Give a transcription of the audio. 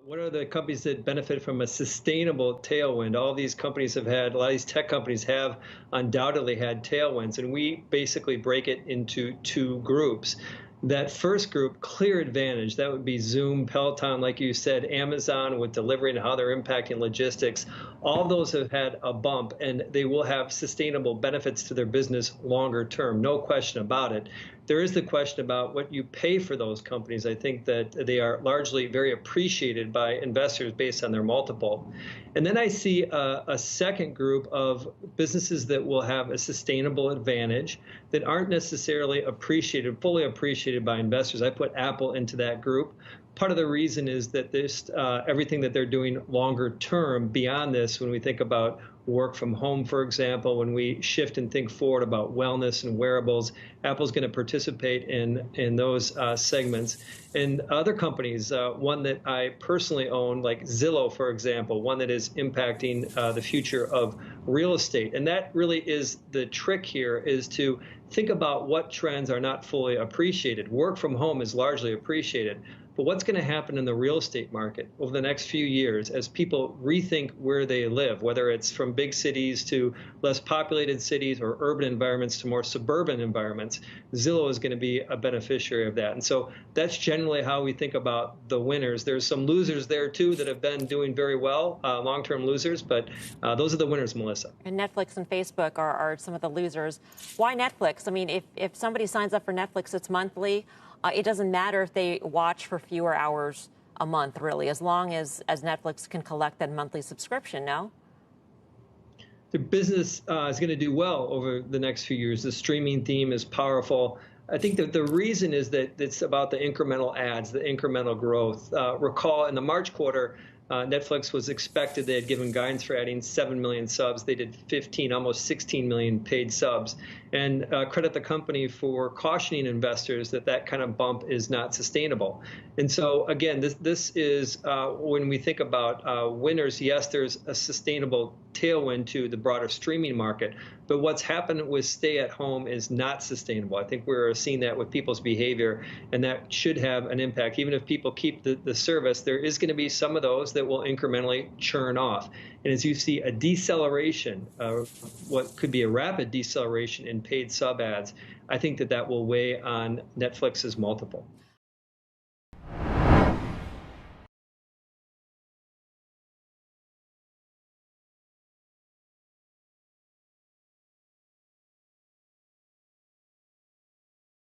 What are the companies that benefit from a sustainable tailwind? All these companies have had, a lot of these tech companies have undoubtedly had tailwinds, and we basically break it into two groups. That first group, clear advantage, that would be Zoom, Peloton, like you said, Amazon with delivery and how they're impacting logistics. All those have had a bump, and they will have sustainable benefits to their business longer term, no question about it. There is the question about what you pay for those companies. I think that they are largely very appreciated by investors based on their multiple. And then I see a second group of businesses that will have a sustainable advantage that aren't necessarily appreciated, fully appreciated by investors. I put Apple into that group. Part of the reason is that this everything that they're doing longer term beyond this, when we think about work from home, for example, when we shift and think forward about wellness and wearables, Apple's going to participate in those segments. And other companies, one that I personally own, like Zillow, for example, one that is impacting the future of real estate. And that really is the trick here, is to think about what trends are not fully appreciated. Work from home is largely appreciated. But what's going to happen in the real estate market over the next few years as people rethink where they live, whether it's from big cities to less populated cities or urban environments to more suburban environments? Zillow is going to be a beneficiary of that. And so that's generally how we think about the winners. There's some losers there, too, that have been doing very well, long-term losers. But those are the winners, Melissa. And Netflix and Facebook are some of the losers. Why Netflix? I mean, if somebody signs up for Netflix, it's monthly. It doesn't matter if they watch for fewer hours a month, really, as long as Netflix can collect that monthly subscription, no? The business is going to do well over the next few years. The streaming theme is powerful. I think that the reason is that it's about the incremental ads, the incremental growth. Recall in the March quarter, Netflix was expected, they had given guidance for adding 7 million subs. They did 15, almost 16 million paid subs. And credit the company for cautioning investors that that kind of bump is not sustainable. And so, again, this is when we think about winners, yes, there's a sustainable tailwind to the broader streaming market. But what's happened with stay at home is not sustainable. I think we're seeing that with people's behavior, and that should have an impact. Even if people keep the service, there is going to be some of those that will incrementally churn off. And as you see a deceleration, what could be a rapid deceleration in paid sub ads, I think that will weigh on Netflix's multiple.